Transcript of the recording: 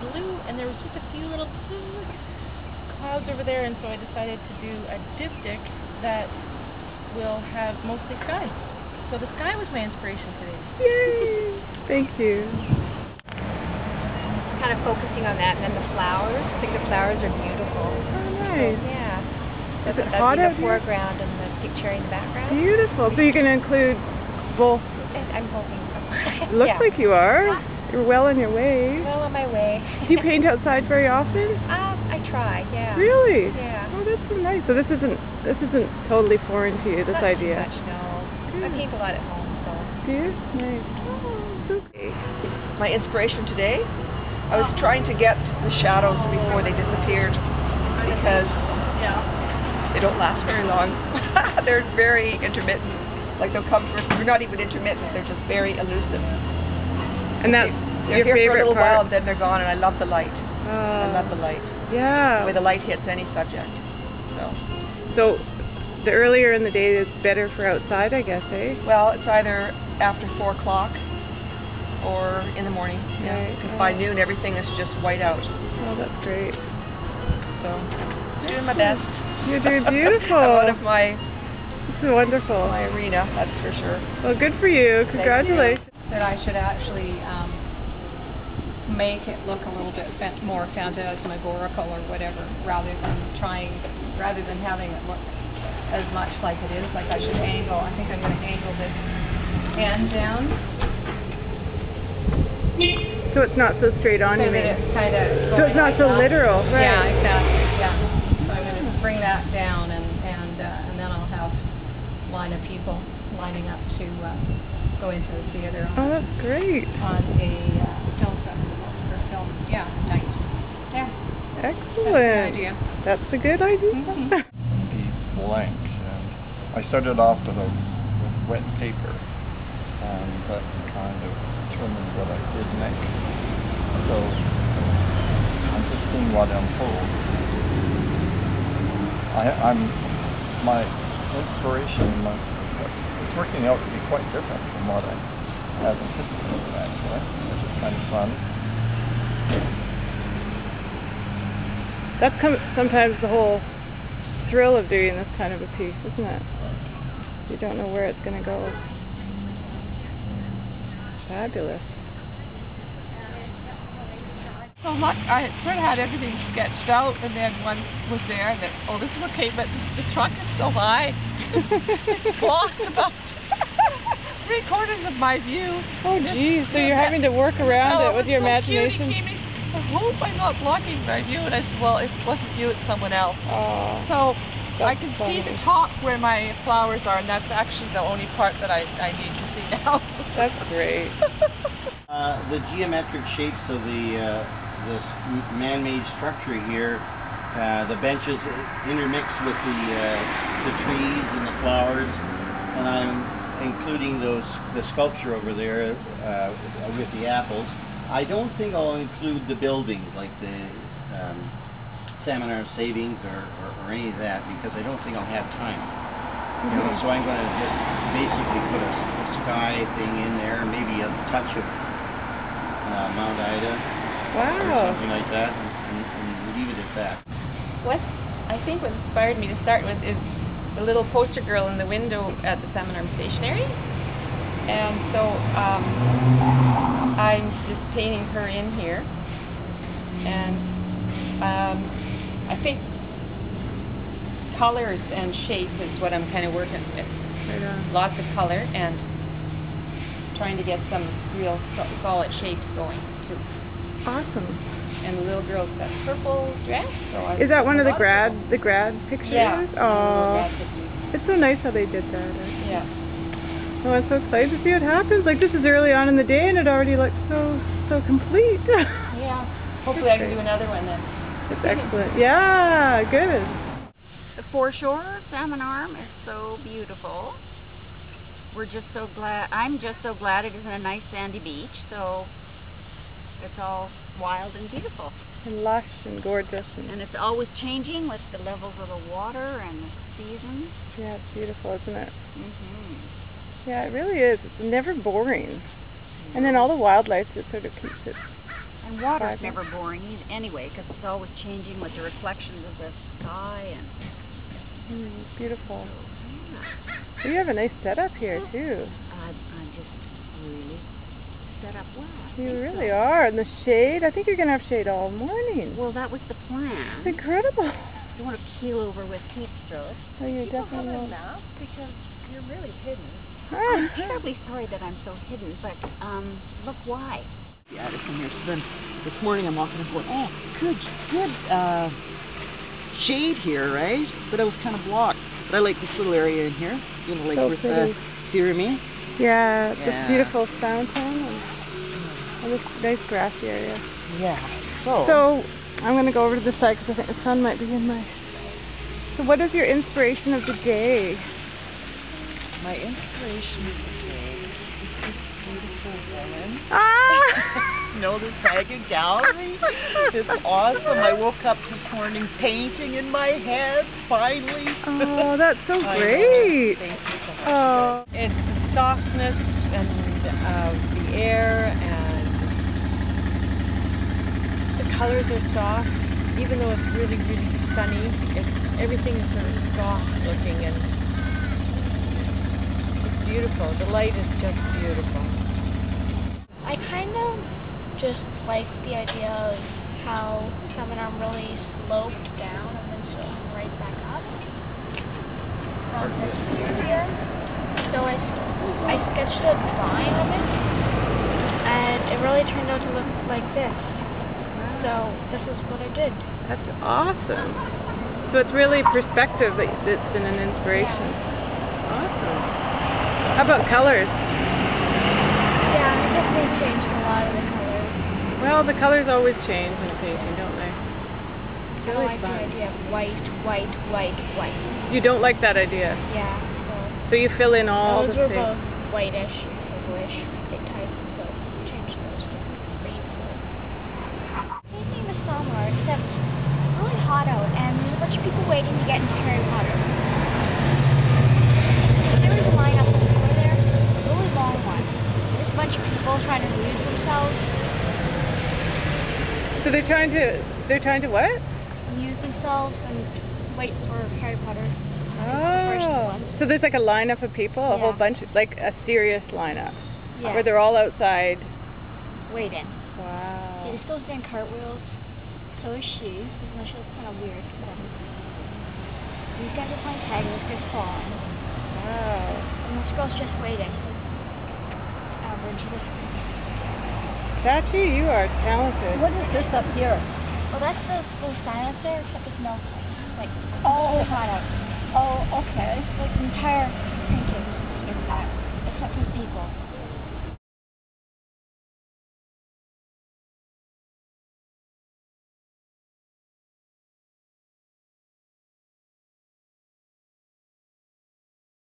blue, and there was just a few little clouds over there, and so I decided to do a diptych that will have mostly sky. So the sky was my inspiration today. Yay! Thank you. Kind of focusing on that, and then the flowers. I think the flowers are beautiful. Oh, nice. So, yeah. Is it hot out here? The foreground and the pink cherry in the background. Beautiful. So you're going to include both? I'm hoping so. Looks yeah. like you are. You're well on your way. Well on my way. Do you paint outside very often? I try, yeah. Really? Yeah. Oh, that's so nice. So this isn't totally foreign to you, this Not idea? Not too much, no. I paint a lot at home, so. Do you? Nice. Oh, okay. My inspiration today, I was trying to get the shadows before they disappeared because they don't last very long. They're very intermittent. Like they're not even intermittent, they're just very elusive. And that's they're your here for a little part? while and then they're gone, and I love the light. I love the light. Yeah. The way the light hits any subject. So the earlier in the day is better for outside, I guess, eh? Well, it's either after 4 o'clock or in the morning. Yeah. Because by noon everything is just white out. Oh, that's great. So just doing my best. You're doing beautiful. I'm out of my wonderful. My arena, that's for sure. Well, good for you. Congratulations. That I should actually make it look a little bit more phantasmagorical or whatever, rather than having it look as much like it is. Like I should angle. I think I'm going to angle this end down. So it's not so straight on, so you mean? that it's kind of so it's not like so that. literal, right? Yeah, exactly. Yeah. So I'm going to bring that down, and then I'll have a line of people lining up to go into the theater Oh, that's great. on a film festival or film night. Yeah. Excellent. That's a good idea. That's a good idea. The blank, and I started off with wet paper, and that kind of determined what I did next. So I'm just seeing what unfolds. My inspiration, it's working out to be quite different from what I had anticipated, actually, which is kind of fun. That's sometimes the whole thrill of doing this kind of a piece, isn't it? You don't know where it's going to go. Fabulous. So I sort of had everything sketched out, and then one was there, and then, this is okay, but the truck is so high. It's blocked about 3/4 of my view. Oh, geez. So you're having to work around it with your imagination? Cute. He came in, I hope I'm not blocking my view. And I said, well, it wasn't you, it's someone else. Oh, so I can see the top where my flowers are, and that's actually the only part that I need to see now. That's great. The geometric shapes of this man-made structure here, the benches intermix with the trees and the flowers, and I'm including the sculpture over there with the apples. I don't think I'll include the buildings like the Salmon Arm savings or any of that, because I don't think I'll have time. You know, so I'm going to just basically put a sky thing in there, maybe a touch of Mount Ida or something like that, and leave it at that. I think what inspired me to start with is the little poster girl in the window at the Salmon Arm stationery, and so I'm just painting her in here, and I think colors and shape is what I'm kind of working with. Lots of color and trying to get some real solid shapes going too. Awesome. And the little girl's got a purple dress. So is that one of the grad pictures? Yeah. Oh, it's so nice how they did that. Yeah. Oh, I'm so excited to see what happens. Like, this is early on in the day and it already looks so complete. Yeah. Hopefully I can do another one then. It's excellent. Yeah, good. The foreshore Salmon Arm is so beautiful. We're just so glad. I'm just so glad it isn't a nice sandy beach. So it's all wild and beautiful. And lush and gorgeous. And it's always changing with the levels of the water and the seasons. Yeah, it's beautiful, isn't it? Mm-hmm. Yeah, it really is. It's never boring. And then all the wildlife that sort of keeps it And water's never boring anyway, because it's always changing with the reflections of the sky and. Beautiful. Yeah. So you have a nice setup here too. I'm just really set up well. You really are. And the shade, I think you're going to have shade all morning. Well, that was the plan. It's incredible. You want to keel over with heat stroke. Oh, you People definitely have will. enough because you're really hidden. I'm terribly sorry that I'm so hidden, but look why. Yeah, to come here. So then this morning I'm walking and going, oh, good shade here, right? But I was kind of blocked. But I like this little area in here, you know, like So with pretty. see what I mean? Yeah, Yeah. this beautiful fountain and this nice grassy area. Yeah. So So I'm going to go over to the side because I think the sun might be in my... So what is your inspiration of the day? my inspiration of the day is this beautiful woman. Ah! You know, the SAGA Gallery. It's awesome. I woke up this morning painting in my head, finally. Oh, that's so I know. great. Thank you so much. Oh. It's the softness and the air, and the colors are soft. Even though it's really, really sunny, everything is sort of soft looking, and it's beautiful. The light is just beautiful. I kind of just like the idea of how Salmon Arm really sloped down and then just came right back up from this view here. So I sketched a drawing of it, and it really turned out to look like this. So this is what I did. That's awesome. So it's really perspective that's been an inspiration. Awesome. How about colors? Yeah, I definitely changed a lot of the colors. Well, the colors always change in a painting, don't they? It's I don't really like fun. the idea of white, white, white, white. You don't like that idea? Yeah, So you fill in all those the were things. both whitish, purplish type, so we changed those to green. Painting the Salmon Arm, except it's really hot out and there's a bunch of people waiting to get into Harry Potter. There was a lineup over there, a really long one. There's a bunch of people trying to amuse themselves. So they're trying to what? Amuse themselves and wait for Harry Potter. First Oh. one. So there's like a lineup of people, a whole Yeah. bunch of, like a serious lineup. Yeah. Where they're all outside. Waiting. Wow. See, this girl's doing cartwheels. So is she. Even though she looks kind of weird. Whatever. These guys are playing tag and this guy's falling. Wow. And this girl's just waiting. Average. Sachi, you are talented. What is this up here? Well, that's the little sign up there, except it's melting. Like, Oh. it's really hot out. Oh, okay. Like, the entire painting is in that, except for the people.